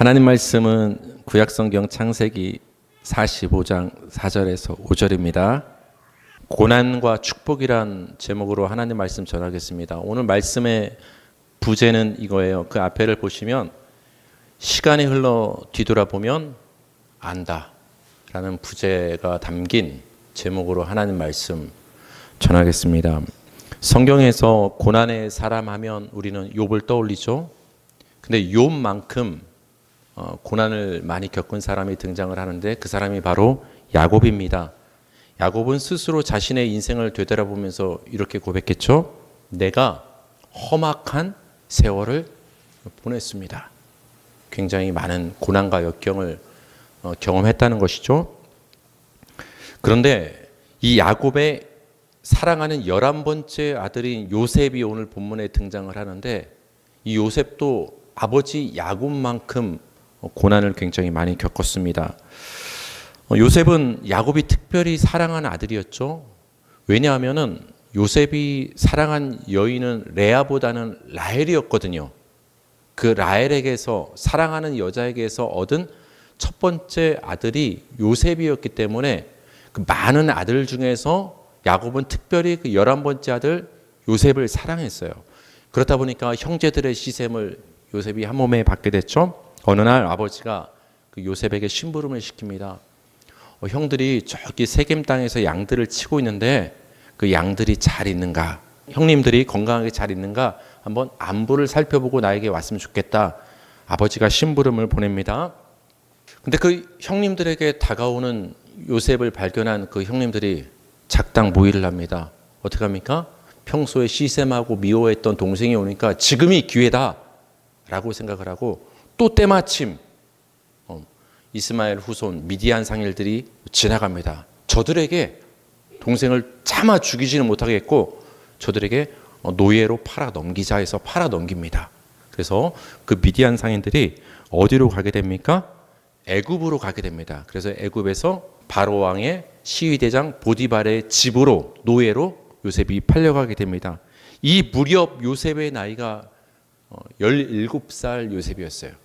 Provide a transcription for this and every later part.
하나님 말씀은 구약성경 창세기 45장 4절에서 5절입니다. 고난과 축복이란 제목으로 하나님 말씀 전하겠습니다. 오늘 말씀의 부제는 이거예요. 그 앞에를 보시면 시간이 흘러 뒤돌아보면 안다 라는 부제가 담긴 제목으로 하나님 말씀 전하겠습니다. 성경에서 고난의 사람 하면 우리는 욥을 떠올리죠. 근데 욥만큼 고난을 많이 겪은 사람이 등장을 하는데 그 사람이 바로 야곱입니다. 야곱은 스스로 자신의 인생을 되돌아보면서 이렇게 고백했죠. 내가 험악한 세월을 보냈습니다. 굉장히 많은 고난과 역경을 경험했다는 것이죠. 그런데 이 야곱의 사랑하는 11번째 아들인 요셉이 오늘 본문에 등장을 하는데 이 요셉도 아버지 야곱만큼 고난을 굉장히 많이 겪었습니다. 요셉은 야곱이 특별히 사랑하는 아들이었죠. 왜냐하면 요셉이 사랑한 여인은 레아보다는 라헬이었거든요. 그 라헬에게서 사랑하는 여자에게서 얻은 첫 번째 아들이 요셉이었기 때문에 그 많은 아들 중에서 야곱은 특별히 그 11번째 아들 요셉을 사랑했어요. 그렇다 보니까 형제들의 시샘을 요셉이 한 몸에 받게 됐죠. 어느 날 아버지가 그 요셉에게 심부름을 시킵니다. 형들이 저기 세겜 땅에서 양들을 치고 있는데 그 양들이 잘 있는가? 형님들이 건강하게 잘 있는가? 한번 안부를 살펴보고 나에게 왔으면 좋겠다. 아버지가 심부름을 보냅니다. 근데 그 형님들에게 다가오는 요셉을 발견한 그 형님들이 작당 모의를 합니다. 어떻게 합니까? 평소에 시샘하고 미워했던 동생이 오니까 지금이 기회다 라고 생각을 하고 또 때마침 이스마엘 후손 미디안 상일들이 지나갑니다. 저들에게 동생을 차마 죽이지는 못하겠고 저들에게 노예로 팔아 넘기자 해서 팔아 넘깁니다. 그래서 그 미디안 상인들이 어디로 가게 됩니까? 애굽으로 가게 됩니다. 그래서 애굽에서 바로 왕의 시위대장 보디발의 집으로 노예로 요셉이 팔려가게 됩니다. 이 무렵 요셉의 나이가 17살 요셉이었어요.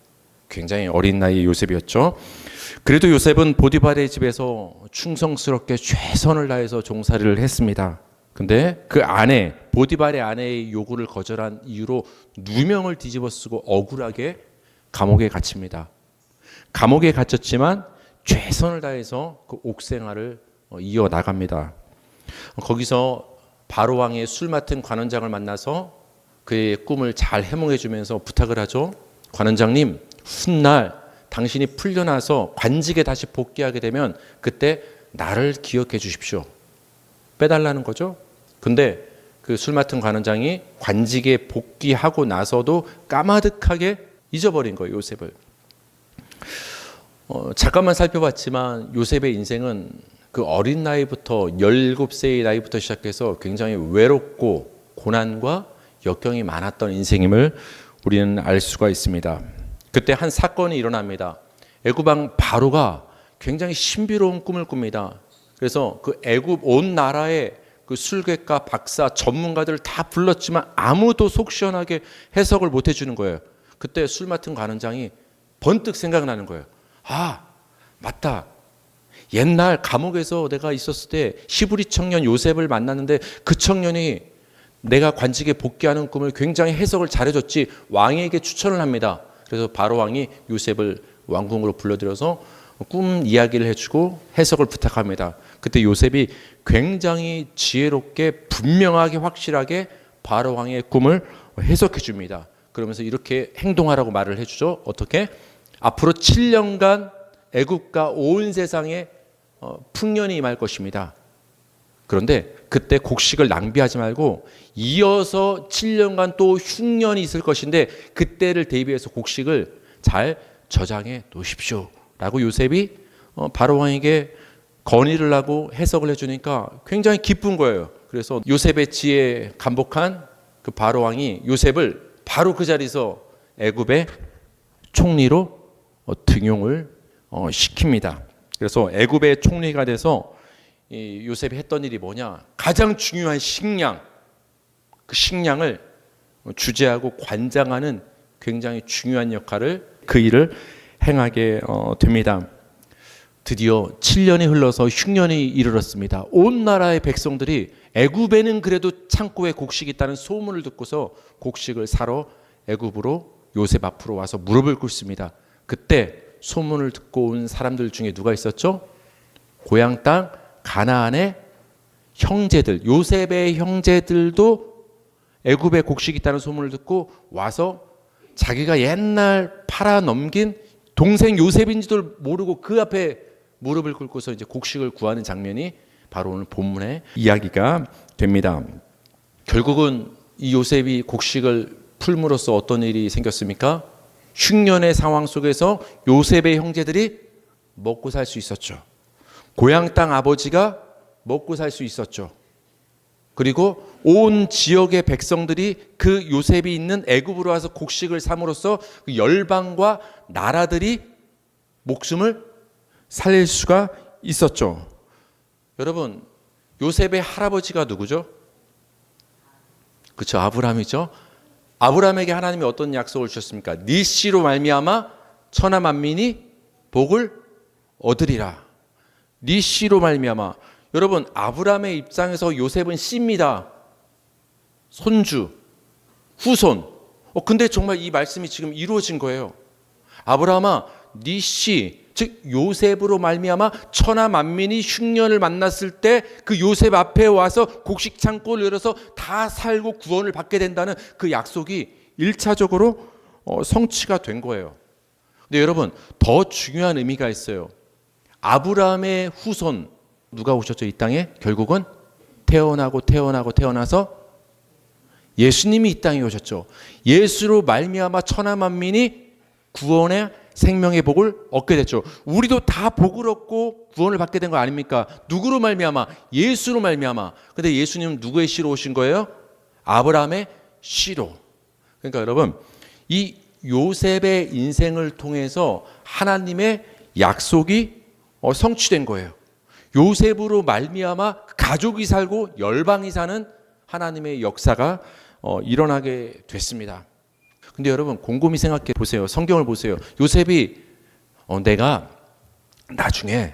굉장히 어린 나이의 요셉이었죠. 그래도 요셉은 보디발의 집에서 충성스럽게 최선을 다해서 종살이를 했습니다. 근데 그 아내, 보디발의 아내의 요구를 거절한 이유로 누명을 뒤집어 쓰고 억울하게 감옥에 갇힙니다. 감옥에 갇혔지만 최선을 다해서 그 옥생활을 이어나갑니다. 거기서 바로 왕의 술 맡은 관원장을 만나서 그의 꿈을 잘 해몽해 주면서 부탁을 하죠. 관원장님, 훗날 당신이 풀려나서 관직에 다시 복귀하게 되면 그때 나를 기억해 주십시오. 빼달라는 거죠. 근데 그 술 맡은 관원장이 관직에 복귀하고 나서도 까마득하게 잊어버린 거예요, 요셉을. 잠깐만 살펴봤지만 요셉의 인생은 그 어린 나이부터 17세의 나이부터 시작해서 굉장히 외롭고 고난과 역경이 많았던 인생임을 우리는 알 수가 있습니다. 그때 한 사건이 일어납니다. 애굽왕 바로가 굉장히 신비로운 꿈을 꿉니다. 그래서 그 애굽 온 나라의 그 술객과 박사 전문가들을 다 불렀지만 아무도 속 시원하게 해석을 못 해주는 거예요. 그때 술 맡은 관원장이 번뜩 생각나는 거예요. 아, 맞다. 옛날 감옥에서 내가 있었을 때 히브리 청년 요셉을 만났는데 그 청년이 내가 관직에 복귀하는 꿈을 굉장히 해석을 잘해줬지. 왕에게 추천을 합니다. 그래서 바로 왕이 요셉을 왕궁으로 불러들여서 꿈 이야기를 해주고 해석을 부탁합니다. 그때 요셉이 굉장히 지혜롭게 분명하게 확실하게 바로 왕의 꿈을 해석해 줍니다. 그러면서 이렇게 행동하라고 말을 해주죠. 어떻게? 앞으로 7년간 애굽과 온 세상에 풍년이 임할 것입니다. 그런데 그때 곡식을 낭비하지 말고 이어서 7년간 또 흉년이 있을 것인데 그때를 대비해서 곡식을 잘 저장해 놓으십시오 라고 요셉이 바로 왕에게 건의를 하고 해석을 해주니까 굉장히 기쁜 거예요. 그래서 요셉의 지혜에 감복한 그 바로 왕이 요셉을 바로 그 자리에서 애굽의 총리로 등용을 시킵니다. 그래서 애굽의 총리가 돼서 이 요셉이 했던 일이 뭐냐? 가장 중요한 식량, 그 식량을 주재하고 관장하는 굉장히 중요한 역할을 그 일을 행하게 됩니다. 드디어 7년이 흘러서 흉년이 이르렀습니다. 온 나라의 백성들이 애굽에는 그래도 창고에 곡식이 있다는 소문을 듣고서 곡식을 사러 애굽으로 요셉 앞으로 와서 무릎을 꿇습니다. 그때 소문을 듣고 온 사람들 중에 누가 있었죠? 고향 땅 가나안의 형제들, 요셉의 형제들도 애굽에 곡식이 있다는 소문을 듣고 와서 자기가 옛날 팔아 넘긴 동생 요셉인지도 모르고 그 앞에 무릎을 꿇고서 이제 곡식을 구하는 장면이 바로 오늘 본문의 이야기가 됩니다. 결국은 이 요셉이 곡식을 풀므로써 어떤 일이 생겼습니까? 흉년의 상황 속에서 요셉의 형제들이 먹고 살 수 있었죠. 고향 땅 아버지가 먹고 살 수 있었죠. 그리고 온 지역의 백성들이 그 요셉이 있는 애굽으로 와서 곡식을 삼으로써 그 열방과 나라들이 목숨을 살릴 수가 있었죠. 여러분, 요셉의 할아버지가 누구죠? 그렇죠, 아브라함이죠. 아브라함에게 하나님이 어떤 약속을 주셨습니까? 네 씨로 말미암아 천하 만민이 복을 얻으리라. 네 씨로 말미암아. 여러분, 아브라함의 입장에서 요셉은 씨입니다. 손주, 후손. 근데 정말 이 말씀이 지금 이루어진 거예요. 아브라함아, 네 씨, 즉 요셉으로 말미암아 천하 만민이 흉년을 만났을 때 그 요셉 앞에 와서 곡식 창고를 열어서 다 살고 구원을 받게 된다는 그 약속이 1차적으로 성취가 된 거예요. 근데 여러분, 더 중요한 의미가 있어요. 아브라함의 후손 누가 오셨죠? 이 땅에 결국은 태어나서 예수님이 이 땅에 오셨죠. 예수로 말미암아 천하 만민이 구원의 생명의 복을 얻게 됐죠. 우리도 다 복을 얻고 구원을 받게 된 거 아닙니까? 누구로 말미암아? 예수로 말미암아. 근데 예수님은 누구의 씨로 오신 거예요? 아브라함의 씨로. 그러니까 여러분, 이 요셉의 인생을 통해서 하나님의 약속이 성취된 거예요. 요셉으로 말미암아 가족이 살고 열방이 사는 하나님의 역사가 일어나게 됐습니다. 근데 여러분, 곰곰이 생각해 보세요. 성경을 보세요. 요셉이 내가 나중에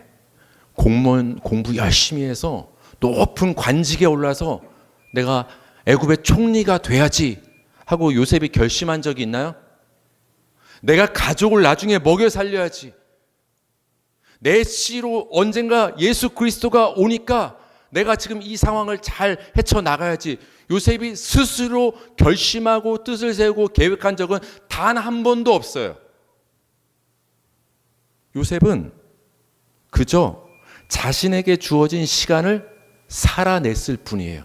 공무원 공부 열심히 해서 높은 관직에 올라서 내가 애굽의 총리가 돼야지 하고 요셉이 결심한 적이 있나요? 내가 가족을 나중에 먹여 살려야지. 내 씨로 언젠가 예수 그리스도가 오니까 내가 지금 이 상황을 잘 헤쳐나가야지. 요셉이 스스로 결심하고 뜻을 세우고 계획한 적은 단 한 번도 없어요. 요셉은 그저 자신에게 주어진 시간을 살아냈을 뿐이에요.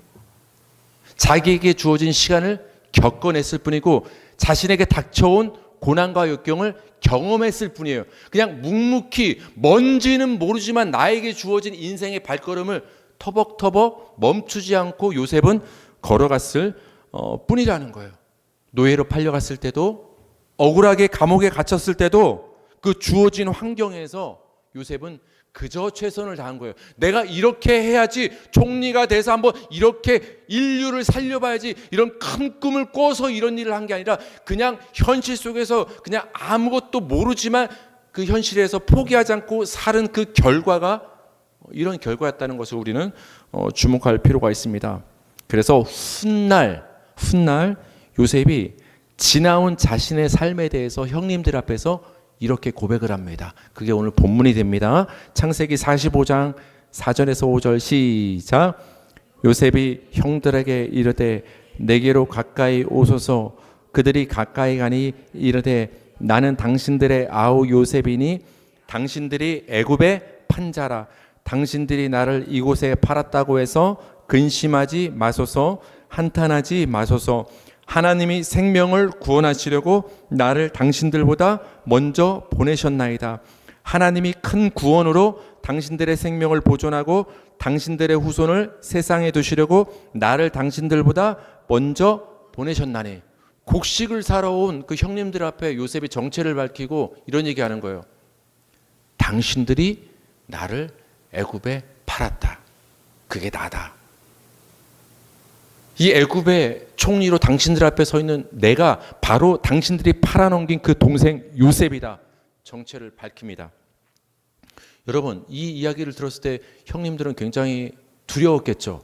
자기에게 주어진 시간을 겪어냈을 뿐이고 자신에게 닥쳐온 고난과 역경을 경험했을 뿐이에요. 그냥 묵묵히 뭔지는 모르지만 나에게 주어진 인생의 발걸음을 터벅터벅 멈추지 않고 요셉은 걸어갔을 뿐이라는 거예요. 노예로 팔려갔을 때도, 억울하게 감옥에 갇혔을 때도 그 주어진 환경에서 요셉은 그저 최선을 다한 거예요. 내가 이렇게 해야지, 총리가 돼서 한번 이렇게 인류를 살려봐야지, 이런 큰 꿈을 꿔서 이런 일을 한 게 아니라 그냥 현실 속에서 그냥 아무것도 모르지만 그 현실에서 포기하지 않고 살은 그 결과가 이런 결과였다는 것을 우리는 주목할 필요가 있습니다. 그래서 훗날 요셉이 지나온 자신의 삶에 대해서 형님들 앞에서 이렇게 고백을 합니다. 그게 오늘 본문이 됩니다. 창세기 45장 4절에서 5절 시작. 요셉이 형들에게 이르되 내게로 가까이 오소서. 그들이 가까이 가니 이르되 나는 당신들의 아우 요셉이니 당신들이 애굽의 판자라. 당신들이 나를 이곳에 팔았다고 해서 근심하지 마소서. 한탄하지 마소서. 하나님이 생명을 구원하시려고 나를 당신들보다 먼저 보내셨나이다. 하나님이 큰 구원으로 당신들의 생명을 보존하고 당신들의 후손을 세상에 두시려고 나를 당신들보다 먼저 보내셨나니. 곡식을 사러 온 그 형님들 앞에 요셉이 정체를 밝히고 이런 얘기하는 거예요. 당신들이 나를 애굽에 팔았다. 그게 나다. 이 애굽의 총리로 당신들 앞에 서 있는 내가 바로 당신들이 팔아넘긴 그 동생 요셉이다. 정체를 밝힙니다. 여러분, 이 이야기를 들었을 때 형님들은 굉장히 두려웠겠죠.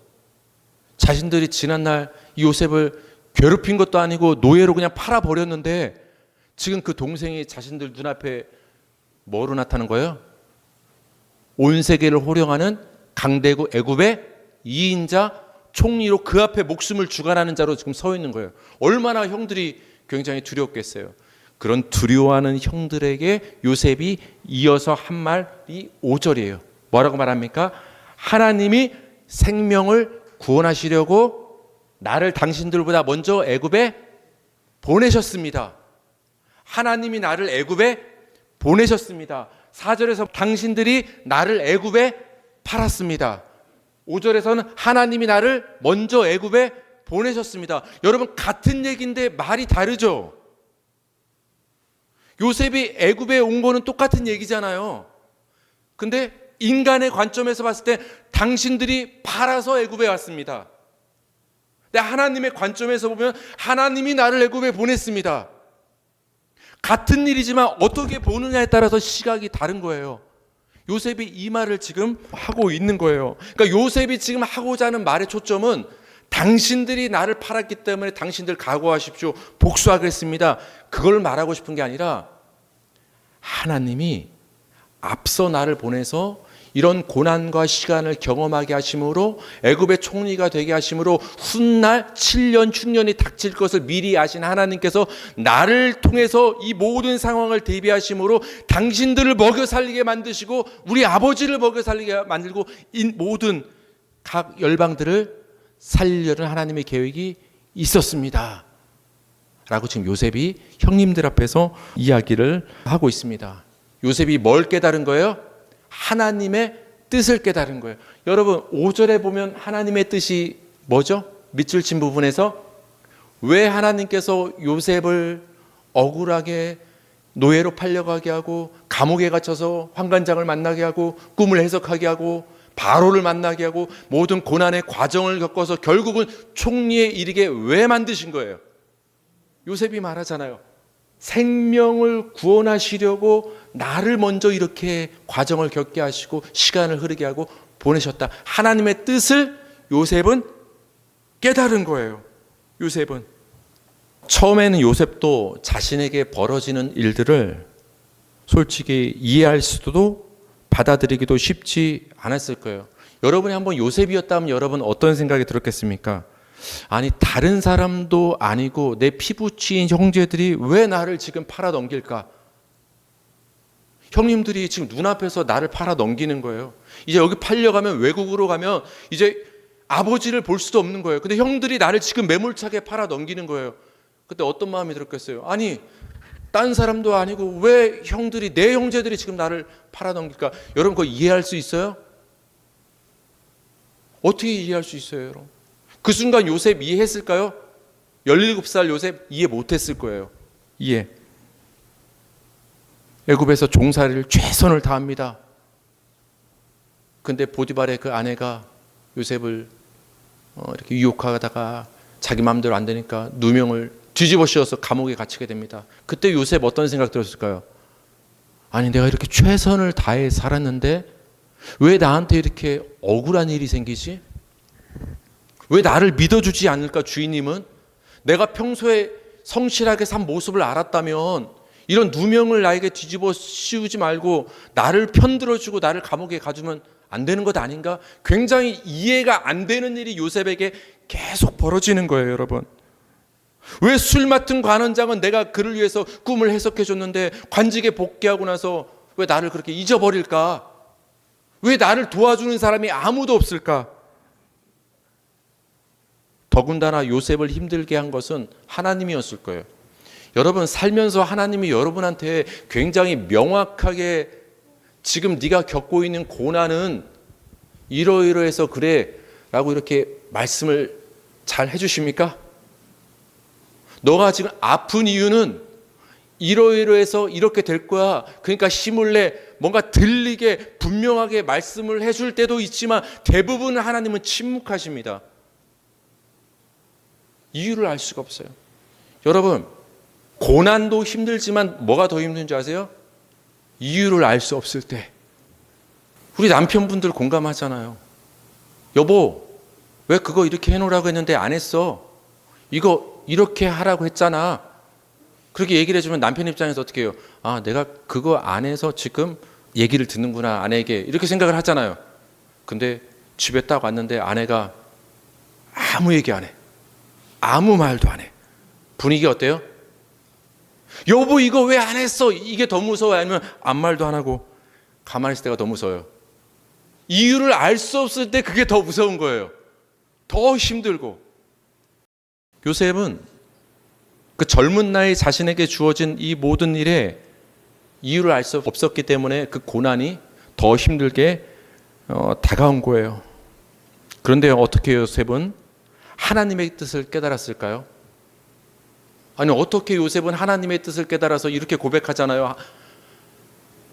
자신들이 지난날 이 요셉을 괴롭힌 것도 아니고 노예로 그냥 팔아버렸는데 지금 그 동생이 자신들 눈앞에 뭐로 나타난 거예요? 온 세계를 호령하는 강대국 애굽의 2인자 총리로 그 앞에 목숨을 주관하는 자로 지금 서 있는 거예요. 얼마나 형들이 굉장히 두려웠겠어요. 그런 두려워하는 형들에게 요셉이 이어서 한 말이 5절이에요. 뭐라고 말합니까? 하나님이 생명을 구원하시려고 나를 당신들보다 먼저 애굽에 보내셨습니다. 하나님이 나를 애굽에 보내셨습니다. 4절에서 당신들이 나를 애굽에 팔았습니다. 5절에서는 하나님이 나를 먼저 애굽에 보내셨습니다. 여러분, 같은 얘기인데 말이 다르죠. 요셉이 애굽에 온 거는 똑같은 얘기잖아요. 근데 인간의 관점에서 봤을 때 당신들이 팔아서 애굽에 왔습니다. 근데 하나님의 관점에서 보면 하나님이 나를 애굽에 보냈습니다. 같은 일이지만 어떻게 보느냐에 따라서 시각이 다른 거예요. 요셉이 이 말을 지금 하고 있는 거예요. 그러니까 요셉이 지금 하고자 하는 말의 초점은 당신들이 나를 팔았기 때문에 당신들 각오하십시오. 복수하겠습니다. 그걸 말하고 싶은 게 아니라 하나님이 앞서 나를 보내서 이런 고난과 시간을 경험하게 하심으로 애굽의 총리가 되게 하심으로 훗날 7년 흉년이 닥칠 것을 미리 아신 하나님께서 나를 통해서 이 모든 상황을 대비하심으로 당신들을 먹여 살리게 만드시고 우리 아버지를 먹여 살리게 만들고 이 모든 각 열방들을 살리려는 하나님의 계획이 있었습니다. 라고 지금 요셉이 형님들 앞에서 이야기를 하고 있습니다. 요셉이 뭘 깨달은 거예요? 하나님의 뜻을 깨달은 거예요. 여러분, 5절에 보면 하나님의 뜻이 뭐죠? 밑줄 친 부분에서 왜 하나님께서 요셉을 억울하게 노예로 팔려가게 하고 감옥에 갇혀서 환관장을 만나게 하고 꿈을 해석하게 하고 바로를 만나게 하고 모든 고난의 과정을 겪어서 결국은 총리에 이르게 왜 만드신 거예요? 요셉이 말하잖아요. 생명을 구원하시려고 나를 먼저 이렇게 과정을 겪게 하시고 시간을 흐르게 하고 보내셨다. 하나님의 뜻을 요셉은 깨달은 거예요. 요셉은 처음에는 요셉도 자신에게 벌어지는 일들을 솔직히 이해할 수도 받아들이기도 쉽지 않았을 거예요. 여러분이 한번 요셉이었다면 여러분 어떤 생각이 들었겠습니까? 아니, 다른 사람도 아니고 내 피부치인 형제들이 왜 나를 지금 팔아 넘길까? 형님들이 지금 눈앞에서 나를 팔아 넘기는 거예요. 이제 여기 팔려가면 외국으로 가면 이제 아버지를 볼 수도 없는 거예요. 근데 형들이 나를 지금 매몰차게 팔아 넘기는 거예요. 그때 어떤 마음이 들었겠어요? 아니, 딴 사람도 아니고 왜 형들이, 내 형제들이 지금 나를 팔아 넘길까? 여러분 그거 이해할 수 있어요? 어떻게 이해할 수 있어요, 여러분? 그 순간 요셉 이해했을까요? 17살 요셉 이해 못했을 거예요. 이해. 애굽에서 종살이를 최선을 다합니다. 근데 보디발의 그 아내가 요셉을 이렇게 유혹하다가 자기 마음대로 안 되니까 누명을 뒤집어 씌워서 감옥에 갇히게 됩니다. 그때 요셉 어떤 생각 들었을까요? 아니, 내가 이렇게 최선을 다해 살았는데 왜 나한테 이렇게 억울한 일이 생기지? 왜 나를 믿어주지 않을까, 주인님은? 내가 평소에 성실하게 산 모습을 알았다면 이런 누명을 나에게 뒤집어 씌우지 말고 나를 편들어주고 나를 감옥에 가두면 안 되는 것 아닌가? 굉장히 이해가 안 되는 일이 요셉에게 계속 벌어지는 거예요, 여러분. 왜 술 맡은 관원장은 내가 그를 위해서 꿈을 해석해 줬는데 관직에 복귀하고 나서 왜 나를 그렇게 잊어버릴까? 왜 나를 도와주는 사람이 아무도 없을까? 더군다나 요셉을 힘들게 한 것은 하나님이었을 거예요. 여러분, 살면서 하나님이 여러분한테 굉장히 명확하게 지금 네가 겪고 있는 고난은 이러이러해서 그래 라고 이렇게 말씀을 잘 해주십니까? 너가 지금 아픈 이유는 이러이러해서 이렇게 될 거야. 그러니까 힘을 내. 뭔가 들리게 분명하게 말씀을 해줄 때도 있지만 대부분 하나님은 침묵하십니다. 이유를 알 수가 없어요. 여러분, 고난도 힘들지만 뭐가 더 힘든지 아세요? 이유를 알 수 없을 때 우리 남편분들 공감하잖아요. 여보, 왜 그거 이렇게 해놓으라고 했는데 안 했어? 이거 이렇게 하라고 했잖아. 그렇게 얘기를 해주면 남편 입장에서 어떻게 해요? 아, 내가 그거 안 해서 지금 얘기를 듣는구나, 아내에게. 이렇게 생각을 하잖아요. 근데 집에 딱 왔는데 아내가 아무 얘기 안 해. 아무 말도 안 해. 분위기 어때요? 여보, 이거 왜 안 했어? 이게 더 무서워요? 아니면 아무 말도 안 하고 가만히 있을 때가 더 무서워요? 이유를 알 수 없을 때 그게 더 무서운 거예요. 더 힘들고. 요셉은 그 젊은 나이 자신에게 주어진 이 모든 일에 이유를 알 수 없었기 때문에 그 고난이 더 힘들게 다가온 거예요. 그런데 어떻게 요셉은 하나님의 뜻을 깨달았을까요? 아니, 어떻게 요셉은 하나님의 뜻을 깨달아서 이렇게 고백하잖아요.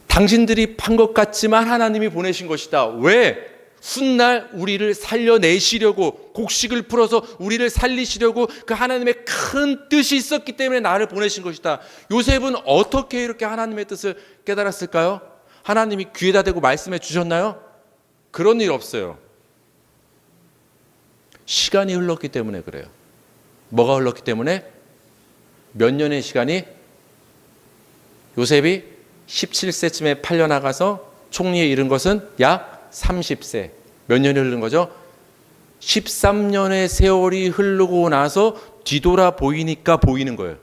당신들이 판 것 같지만 하나님이 보내신 것이다. 왜? 훗날 우리를 살려내시려고, 곡식을 풀어서 우리를 살리시려고 그 하나님의 큰 뜻이 있었기 때문에 나를 보내신 것이다. 요셉은 어떻게 이렇게 하나님의 뜻을 깨달았을까요? 하나님이 귀에다 대고 말씀해 주셨나요? 그런 일 없어요. 시간이 흘렀기 때문에 그래요. 뭐가 흘렀기 때문에? 몇 년의 시간이? 요셉이 17세쯤에 팔려나가서 총리에 이른 것은 약 30세. 몇 년이 흐른 거죠? 13년의 세월이 흐르고 나서 뒤돌아 보이니까 보이는 거예요.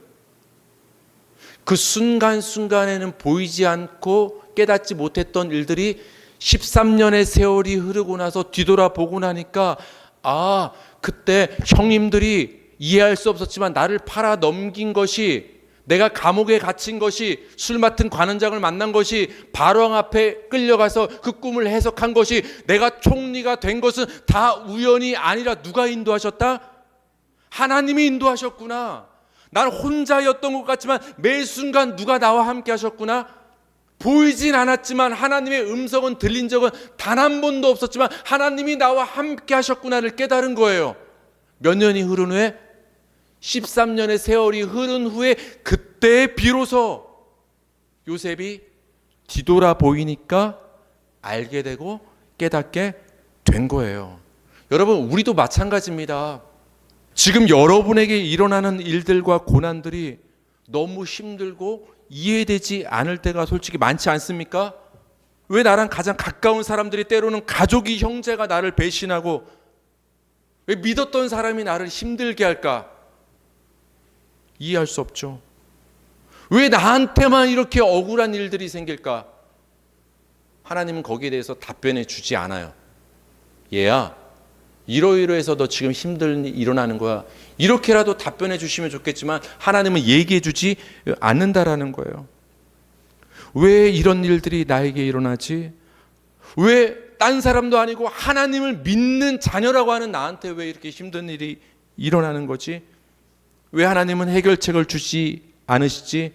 그 순간순간에는 보이지 않고 깨닫지 못했던 일들이 13년의 세월이 흐르고 나서 뒤돌아 보고 나니까, 아, 그때 형님들이 이해할 수 없었지만 나를 팔아 넘긴 것이, 내가 감옥에 갇힌 것이, 술 맡은 관원장을 만난 것이, 바로왕 앞에 끌려가서 그 꿈을 해석한 것이, 내가 총리가 된 것은 다 우연이 아니라 누가 인도하셨다? 하나님이 인도하셨구나. 난 혼자였던 것 같지만 매 순간 누가 나와 함께 하셨구나. 보이진 않았지만 하나님의 음성은 들린 적은 단 한 번도 없었지만 하나님이 나와 함께 하셨구나를 깨달은 거예요. 몇 년이 흐른 후에, 13년의 세월이 흐른 후에 그때 비로소 요셉이 뒤돌아 보이니까 알게 되고 깨닫게 된 거예요. 여러분, 우리도 마찬가지입니다. 지금 여러분에게 일어나는 일들과 고난들이 너무 힘들고 이해되지 않을 때가 솔직히 많지 않습니까? 왜 나랑 가장 가까운 사람들이, 때로는 가족이, 형제가 나를 배신하고, 왜 믿었던 사람이 나를 힘들게 할까? 이해할 수 없죠. 왜 나한테만 이렇게 억울한 일들이 생길까? 하나님은 거기에 대해서 답변해 주지 않아요. 얘야, 이러이러해서 너 지금 힘든 일이 일어나는 거야. 이렇게라도 답변해 주시면 좋겠지만 하나님은 얘기해 주지 않는다라는 거예요. 왜 이런 일들이 나에게 일어나지? 왜 딴 사람도 아니고 하나님을 믿는 자녀라고 하는 나한테 왜 이렇게 힘든 일이 일어나는 거지? 왜 하나님은 해결책을 주지 않으시지?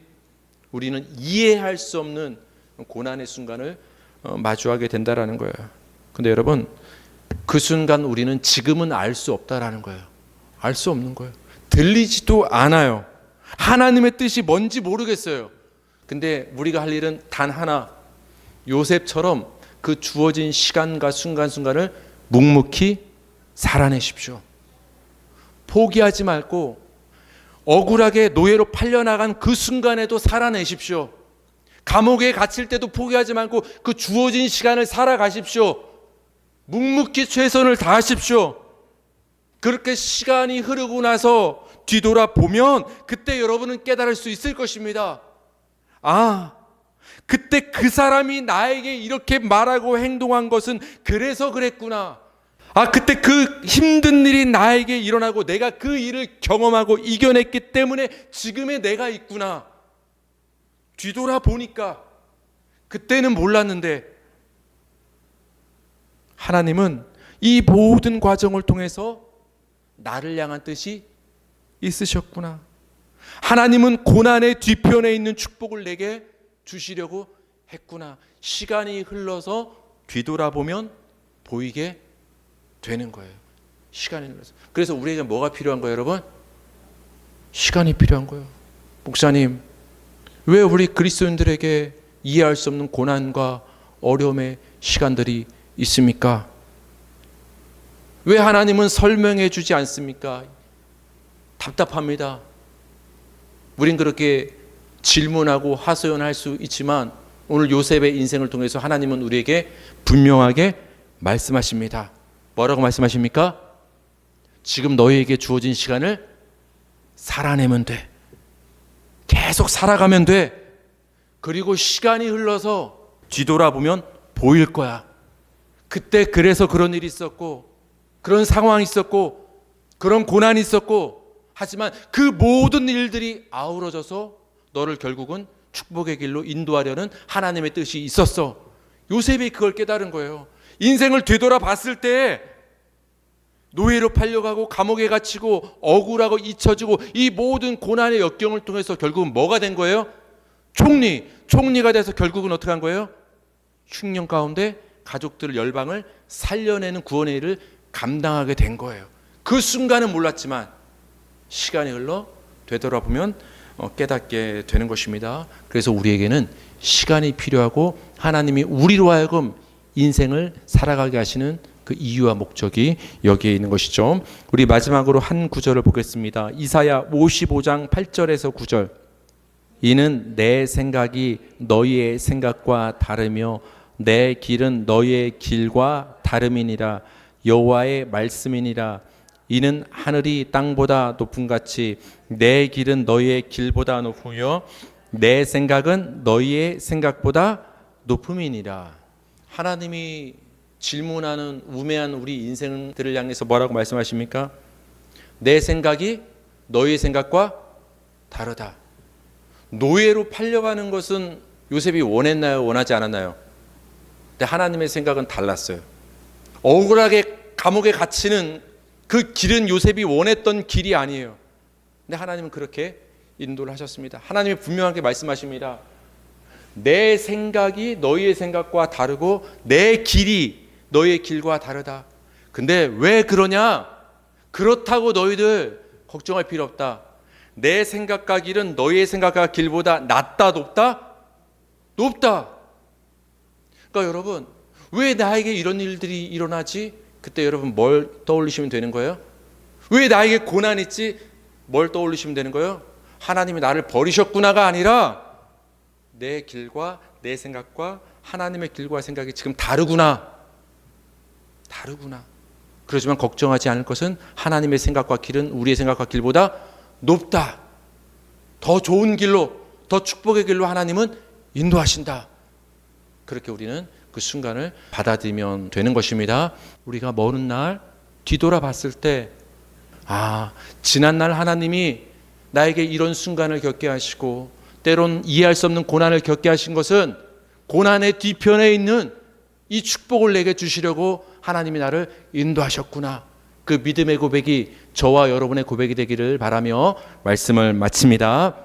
우리는 이해할 수 없는 고난의 순간을 마주하게 된다라는 거예요. 근데 여러분, 그 순간 우리는 지금은 알 수 없다라는 거예요. 알 수 없는 거예요. 들리지도 않아요. 하나님의 뜻이 뭔지 모르겠어요. 근데 우리가 할 일은 단 하나, 요셉처럼 그 주어진 시간과 순간순간을 묵묵히 살아내십시오. 포기하지 말고 억울하게 노예로 팔려나간 그 순간에도 살아내십시오. 감옥에 갇힐 때도 포기하지 말고 그 주어진 시간을 살아가십시오. 묵묵히 최선을 다하십시오. 그렇게 시간이 흐르고 나서 뒤돌아보면 그때 여러분은 깨달을 수 있을 것입니다. 아, 그때 그 사람이 나에게 이렇게 말하고 행동한 것은 그래서 그랬구나. 아, 그때 그 힘든 일이 나에게 일어나고 내가 그 일을 경험하고 이겨냈기 때문에 지금의 내가 있구나. 뒤돌아보니까 그때는 몰랐는데 하나님은 이 모든 과정을 통해서 나를 향한 뜻이 있으셨구나. 하나님은 고난의 뒤편에 있는 축복을 내게 주시려고 했구나. 시간이 흘러서 뒤돌아보면 보이게 되는 거예요. 시간이 흘러서. 그래서 우리에게 뭐가 필요한 거예요, 여러분? 시간이 필요한 거예요. 목사님, 왜 우리 그리스도인들에게 이해할 수 없는 고난과 어려움의 시간들이 있습니까? 왜 하나님은 설명해 주지 않습니까? 답답합니다. 우린 그렇게 질문하고 하소연할 수 있지만 오늘 요셉의 인생을 통해서 하나님은 우리에게 분명하게 말씀하십니다. 뭐라고 말씀하십니까? 지금 너희에게 주어진 시간을 살아내면 돼. 계속 살아가면 돼. 그리고 시간이 흘러서 뒤돌아보면 보일 거야. 그때 그래서 그런 일이 있었고, 그런 상황이 있었고, 그런 고난이 있었고, 하지만 그 모든 일들이 아우러져서 너를 결국은 축복의 길로 인도하려는 하나님의 뜻이 있었어. 요셉이 그걸 깨달은 거예요. 인생을 되돌아봤을 때 노예로 팔려가고 감옥에 갇히고 억울하고 잊혀지고 이 모든 고난의 역경을 통해서 결국은 뭐가 된 거예요? 총리가 돼서 결국은 어떻게 한 거예요? 흉년 가운데 가족들 열방을 살려내는 구원의 일을 감당하게 된 거예요. 그 순간은 몰랐지만 시간이 흘러 되돌아보면 깨닫게 되는 것입니다. 그래서 우리에게는 시간이 필요하고 하나님이 우리로 하여금 인생을 살아가게 하시는 그 이유와 목적이 여기에 있는 것이죠. 우리 마지막으로 한 구절을 보겠습니다. 이사야 55장 8절에서 9절. 이는 내 생각이 너희의 생각과 다르며 내 길은 너희의 길과 다름이니라. 여호와의 말씀이니라. 이는 하늘이 땅보다 높음같이 내 길은 너희의 길보다 높으며 내 생각은 너희의 생각보다 높음이니라. 하나님이 질문하는 우매한 우리 인생들을 향해서 뭐라고 말씀하십니까? 내 생각이 너희의 생각과 다르다. 노예로 팔려가는 것은 요셉이 원했나요? 원하지 않았나요? 근데 하나님의 생각은 달랐어요. 억울하게 감옥에 갇히는 그 길은 요셉이 원했던 길이 아니에요. 근데 하나님은 그렇게 인도를 하셨습니다. 하나님이 분명하게 말씀하십니다. 내 생각이 너희의 생각과 다르고 내 길이 너희의 길과 다르다. 근데 왜 그러냐? 그렇다고 너희들 걱정할 필요 없다. 내 생각과 길은 너희의 생각과 길보다 낫다, 높다? 높다. 그러니까 여러분, 왜 나에게 이런 일들이 일어나지? 그때 여러분 뭘 떠올리시면 되는 거예요? 왜 나에게 고난이 있지? 뭘 떠올리시면 되는 거예요? 하나님이 나를 버리셨구나가 아니라 내 길과 내 생각과 하나님의 길과 생각이 지금 다르구나. 그렇지만 걱정하지 않을 것은 하나님의 생각과 길은 우리의 생각과 길보다 높다. 더 좋은 길로, 더 축복의 길로 하나님은 인도하신다. 그렇게 우리는 그 순간을 받아들이면 되는 것입니다. 우리가 먼 날 뒤돌아봤을 때 지난날 하나님이 나에게 이런 순간을 겪게 하시고 때론 이해할 수 없는 고난을 겪게 하신 것은 고난의 뒤편에 있는 이 축복을 내게 주시려고 하나님이 나를 인도하셨구나. 그 믿음의 고백이 저와 여러분의 고백이 되기를 바라며 말씀을 마칩니다.